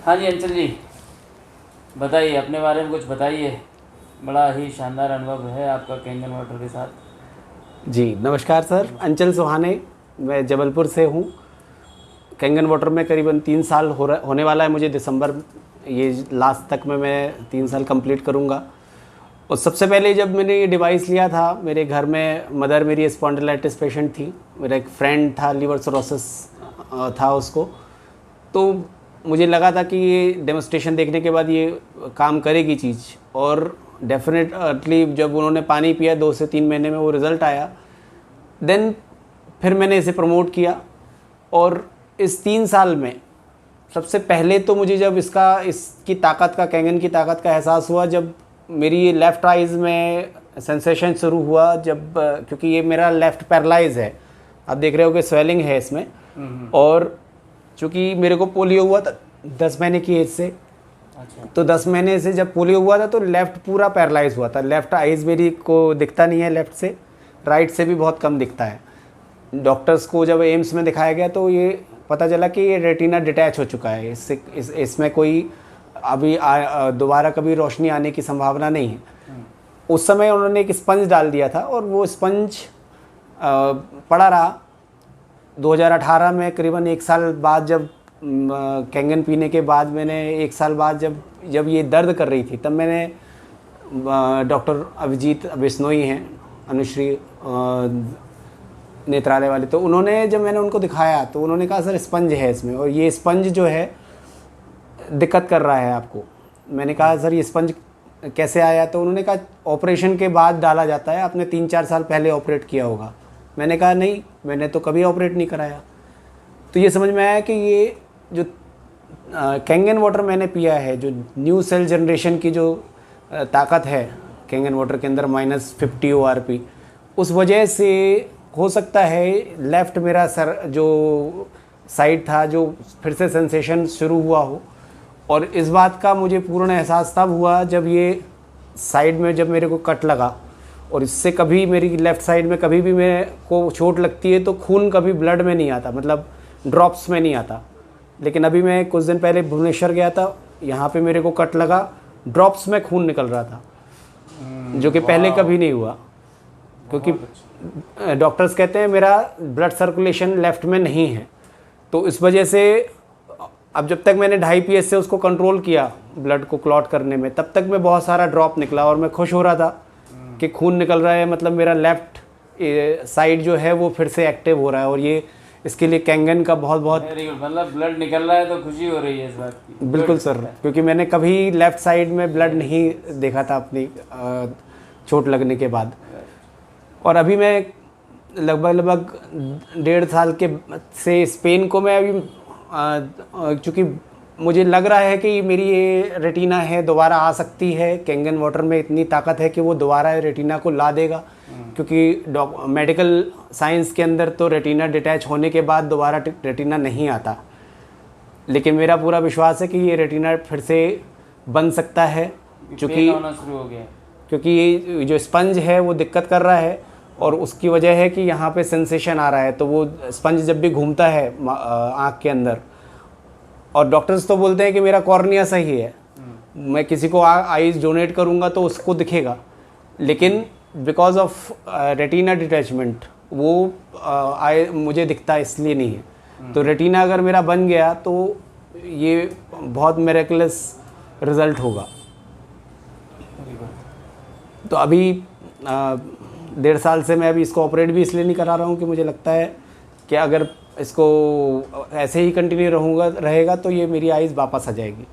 हाँ जी अंचल जी, बताइए अपने बारे में कुछ बताइए। बड़ा ही शानदार अनुभव है आपका कैंगन वाटर के साथ। जी नमस्कार सर, अंचल सुहाने, मैं जबलपुर से हूँ। कैंगन वाटर में करीबन 3 साल होने वाला है मुझे दिसंबर, ये लास्ट तक में मैं 3 साल कंप्लीट करूँगा। और सबसे पहले जब मैंने ये डिवाइस लिया था, मेरे घर में मदर मेरी स्पॉन्डिलाइटिस पेशेंट थी, मेरा एक फ्रेंड था लीवर सिरोसिस था उसको। तो मुझे लगा था कि ये डेमोस्ट्रेशन देखने के बाद ये काम करेगी चीज़, और डेफिनेटली जब उन्होंने पानी पिया 2 से 3 महीने में वो रिज़ल्ट आया। देन फिर मैंने इसे प्रमोट किया, और इस 3 साल में सबसे पहले तो मुझे जब इसकी ताकत का, कैंगन की ताकत का एहसास हुआ जब मेरी लेफ़्ट आइज़ में सेंसेशन शुरू हुआ, जब क्योंकि ये मेरा लेफ़्ट पैरालाइज है, आप देख रहे हो कि स्वेलिंग है इसमें। और चूँकि मेरे को पोलियो हुआ था 10 महीने की एज से। अच्छा। तो 10 महीने से जब पोलियो हुआ था तो लेफ़्ट पूरा पैरालाइज हुआ था। लेफ़्ट आइज़ मेरी को दिखता नहीं है लेफ़्ट से, राइट से भी बहुत कम दिखता है। डॉक्टर्स को जब एम्स में दिखाया गया तो ये पता चला कि ये रेटिना डिटैच हो चुका है, इसमें कोई अभी दोबारा कभी रोशनी आने की संभावना नहीं है। उस समय उन्होंने एक स्पंज डाल दिया था, और वो स्पंज पड़ा रहा। 2018 में करीबन 1 साल बाद, जब कैंगन पीने के बाद मैंने 1 साल बाद जब ये दर्द कर रही थी, तब मैंने डॉक्टर अभिजीत बिश्नोई हैं, अनुश्री नेत्रालय वाले, तो उन्होंने जब मैंने उनको दिखाया तो उन्होंने कहा सर स्पंज है इसमें, और ये स्पंज जो है दिक्कत कर रहा है आपको। मैंने कहा सर ये स्पंज कैसे आया? तो उन्होंने कहा ऑपरेशन के बाद डाला जाता है, आपने 3-4 साल पहले ऑपरेट किया होगा। मैंने कहा नहीं, मैंने तो कभी ऑपरेट नहीं कराया। तो ये समझ में आया कि ये जो कैंगन वाटर मैंने पिया है, जो न्यू सेल जनरेशन की जो ताकत है कैंगन वाटर के अंदर -50 ORP, उस वजह से हो सकता है लेफ़्ट मेरा सर जो साइड था जो फिर से सेंसेशन शुरू हुआ हो। और इस बात का मुझे पूर्ण एहसास तब हुआ जब ये साइड में जब मेरे को कट लगा, और इससे कभी मेरी लेफ़्ट साइड में कभी भी मेरे को चोट लगती है तो खून कभी ब्लड में नहीं आता, मतलब ड्रॉप्स में नहीं आता। लेकिन अभी मैं कुछ दिन पहले भुवनेश्वर गया था, यहाँ पे मेरे को कट लगा, ड्रॉप्स में खून निकल रहा था, जो कि पहले कभी नहीं हुआ। क्योंकि डॉक्टर्स कहते हैं मेरा ब्लड सर्कुलेशन लेफ़्ट में नहीं है, तो इस वजह से अब जब तक मैंने 2.5 PS से उसको कंट्रोल किया ब्लड को क्लॉट करने में, तब तक मैं बहुत सारा ड्रॉप निकला, और मैं खुश हो रहा था कि खून निकल रहा है, मतलब मेरा लेफ़्ट साइड जो है वो फिर से एक्टिव हो रहा है। और ये इसके लिए कैंगन का बहुत बहुत मतलब ब्लड निकल रहा है तो खुशी हो रही है इस बात की। बिल्कुल सर, क्योंकि मैंने कभी लेफ़्ट साइड में ब्लड नहीं देखा था अपनी चोट लगने के बाद। और अभी मैं लगभग 1.5 साल के से स्पेन को मैं अभी चूँकि मुझे लग रहा है कि मेरी ये रेटिना है दोबारा आ सकती है, कैंगन वाटर में इतनी ताकत है कि वो दोबारा रेटिना को ला देगा। क्योंकि मेडिकल साइंस के अंदर तो रेटिना डिटैच होने के बाद दोबारा रेटिना नहीं आता, लेकिन मेरा पूरा विश्वास है कि ये रेटिना फिर से बन सकता है, क्योंकि ये जो स्पंज है वो दिक्कत कर रहा है, और उसकी वजह है कि यहाँ पे सेंसेशन आ रहा है। तो वो स्पंज जब भी घूमता है आँख के अंदर, और डॉक्टर्स तो बोलते हैं कि मेरा कॉर्निया सही है, मैं किसी को आईज डोनेट करूँगा तो उसको दिखेगा, लेकिन बिकॉज ऑफ रेटिना डिटैचमेंट वो मुझे दिखता इसलिए नहीं है। तो रेटिना अगर मेरा बन गया तो ये बहुत मिरेकलस रिज़ल्ट होगा। तो अभी 1.5 साल से मैं अभी इसको ऑपरेट भी इसलिए नहीं करा रहा हूँ कि मुझे लगता है कि अगर इसको ऐसे ही कंटिन्यू रहेगा तो ये मेरी आइज़ वापस आ जाएगी।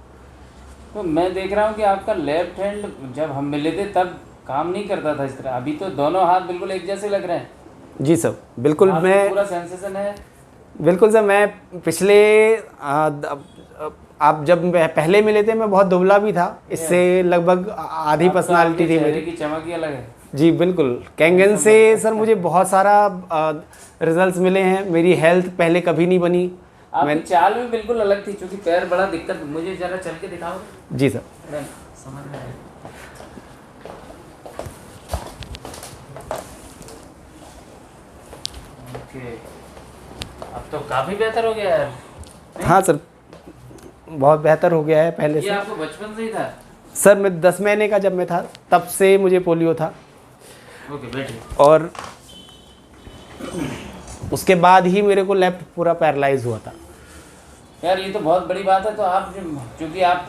तो मैं देख रहा हूँ कि आपका लेफ्ट हैंड जब हम मिले थे तब काम नहीं करता था इस तरह, अभी तो दोनों हाथ बिल्कुल एक जैसे लग रहे हैं। जी सर, बिल्कुल। मैं पूरा सेंसेशन है। बिल्कुल सर, मैं पिछले आप जब पहले मिले थे मैं बहुत दुबला भी था, इससे लगभग आधी पर्सनालिटी थी मेरी। की चमक ही अलग है। जी बिल्कुल, कैंगन से सर मुझे बहुत सारा रिजल्ट्स मिले हैं। मेरी हेल्थ पहले कभी नहीं बनी। आपकी चाल भी बिल्कुल अलग थी, क्योंकि पैर बड़ा दिक्कत। मुझे जरा चल के दिखाओ। जी सर, समझ में आया। ओके, अब तो काफ़ी बेहतर हो गया यार। हाँ सर, बहुत बेहतर हो गया है पहले ये से। आपको बचपन से ही था? सर मैं 10 महीने का जब मैं था तब से मुझे पोलियो था, ओके बैठिए। और उसके बाद ही मेरे को लेफ्ट पूरा पैरालाइज हुआ था। यार ये तो बहुत बड़ी बात है। तो आप क्योंकि आप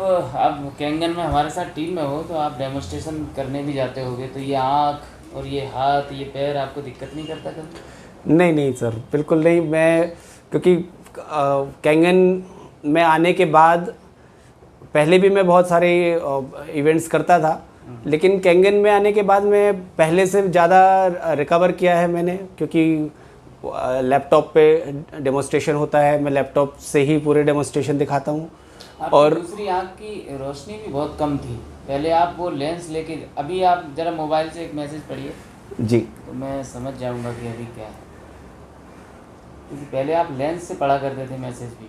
कैंगन में हमारे साथ टीम में हो, तो आप डेमोस्ट्रेशन करने भी जाते होगे, तो ये आँख और ये हाथ ये पैर आपको दिक्कत नहीं करता कभी? नहीं नहीं सर, बिल्कुल नहीं। मैं क्योंकि कैंगन में आने के बाद पहले भी मैं बहुत सारे इवेंट्स करता था, लेकिन कैंगन में आने के बाद मैं पहले से ज़्यादा रिकवर किया है मैंने, क्योंकि लैपटॉप पे डेमोस्ट्रेशन होता है, मैं लैपटॉप से ही पूरे डेमोस्ट्रेशन दिखाता हूँ। और दूसरी आँख की रोशनी भी बहुत कम थी पहले, आप वो लेंस लेके, अभी आप ज़रा मोबाइल से एक मैसेज पढ़िए जी, तो मैं समझ जाऊंगा कि अभी क्या है, क्योंकि पहले आप लेंस से पढ़ा करते थे मैसेज भी।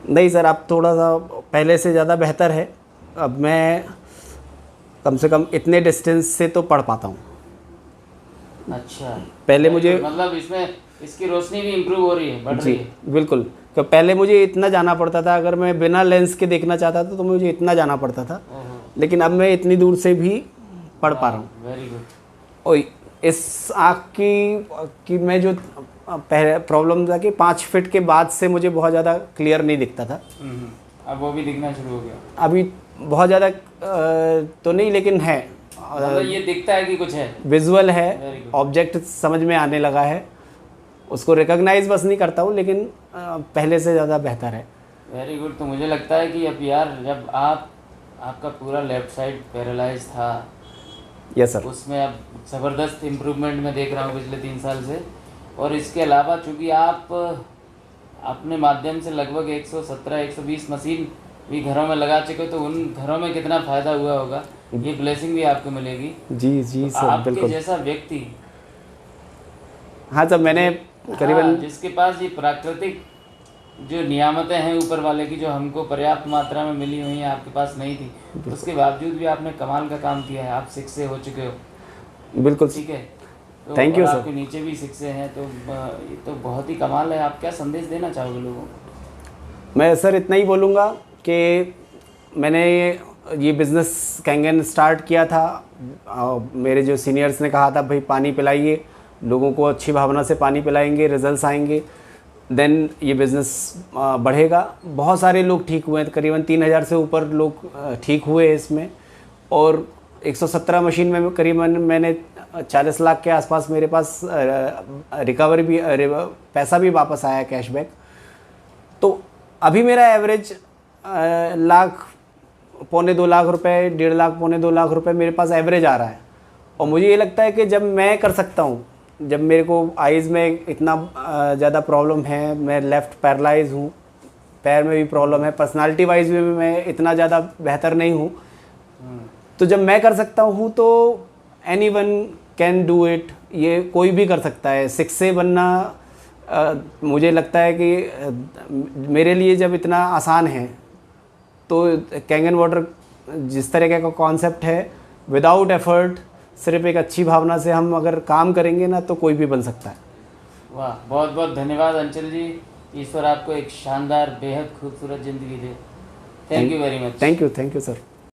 नहीं सर, अब थोड़ा सा पहले से ज़्यादा बेहतर है। अब मैं कम से कम इतने डिस्टेंस से तो पढ़ पाता हूँ। अच्छा, पहले मुझे मतलब इसमें इसकी रोशनी भी इम्प्रूव हो रही है, बढ़ जी रही है। बिल्कुल, तो पहले मुझे इतना जाना पड़ता था, अगर मैं बिना लेंस के देखना चाहता था तो मुझे इतना जाना पड़ता था, ओहो, लेकिन अब मैं इतनी दूर से भी पढ़ पा रहा हूँ। Very good. और इस आँख की मैं जो पहले प्रॉब्लम था कि 5 फीट के बाद से मुझे बहुत ज़्यादा क्लियर नहीं दिखता था, अब वो भी दिखना शुरू हो गया? अभी बहुत ज़्यादा तो नहीं, लेकिन है, मतलब ये दिखता है कि कुछ है, विजुअल है, Very good. ऑब्जेक्ट समझ में आने लगा है, उसको रिकॉग्नाइज बस नहीं करता हूँ, लेकिन पहले से ज़्यादा बेहतर है। Very good. तो मुझे लगता है कि अब यार, जब आपका पूरा लेफ्ट साइड पैरालाइज था, यस सर। उसमें अब ज़बरदस्त इम्प्रूवमेंट मैं देख रहा हूँ पिछले 3 साल से। और इसके अलावा चूँकि आप अपने माध्यम से लगभग 117-120 मशीन भी घरों में लगा चुके हो, तो उन घरों में कितना फ़ायदा हुआ होगा, ये ब्लेसिंग भी आपको मिलेगी। जी जी तो सर, आपके बिल्कुल। जैसा व्यक्ति, हाँ सर, मैंने करीबन जिसके पास ये प्राकृतिक जो नियामतें हैं ऊपर वाले की, जो हमको पर्याप्त मात्रा में मिली हुई हैं, आपके पास नहीं थी, उसके बावजूद भी आपने कमाल का काम किया है। आप शिक्षे हो चुके हो, बिल्कुल। ठीक है, तो Thank you, और sir. आपके नीचे भी शिक्षे हैं, तो ये तो बहुत ही कमाल है। आप क्या संदेश देना चाहोगे लोगों को? मैं सर इतना ही बोलूँगा कि मैंने ये बिज़नेस कैंगन स्टार्ट किया था, मेरे जो सीनियर्स ने कहा था भाई पानी पिलाइए लोगों को, अच्छी भावना से पानी पिलाएंगे, रिजल्ट्स आएंगे, देन ये बिज़नेस बढ़ेगा। बहुत सारे लोग ठीक हुए हैं, करीबन 3000 से ऊपर लोग ठीक हुए इसमें, और 117 मशीन में करीबन मैंने 40 लाख के आसपास मेरे पास रिकवर भी, पैसा भी वापस आया, कैशबैक। तो अभी मेरा एवरेज लाख, 1.25 लाख रुपए, 1.5 लाख, 1.25 लाख रुपए मेरे पास एवरेज आ रहा है। और मुझे ये लगता है कि जब मैं कर सकता हूँ, जब मेरे को आइज़ में इतना ज़्यादा प्रॉब्लम है, मैं लेफ़्ट पैरालाइज हूँ, पैर में भी प्रॉब्लम है, पर्सनालिटी वाइज भी मैं इतना ज़्यादा बेहतर नहीं हूँ, तो जब मैं कर सकता हूँ तो एनीवन कैन डू इट, ये कोई भी कर सकता है। शिक्षे बनना मुझे लगता है कि मेरे लिए जब इतना आसान है, तो कैंगन वाटर जिस तरीके का कॉन्सेप्ट है, विदाउट एफर्ट, सिर्फ एक अच्छी भावना से हम अगर काम करेंगे ना, तो कोई भी बन सकता है। वाह, बहुत बहुत धन्यवाद अंचल जी। ईश्वर आपको एक शानदार, बेहद खूबसूरत ज़िंदगी दे। Thank you very much. Thank you sir.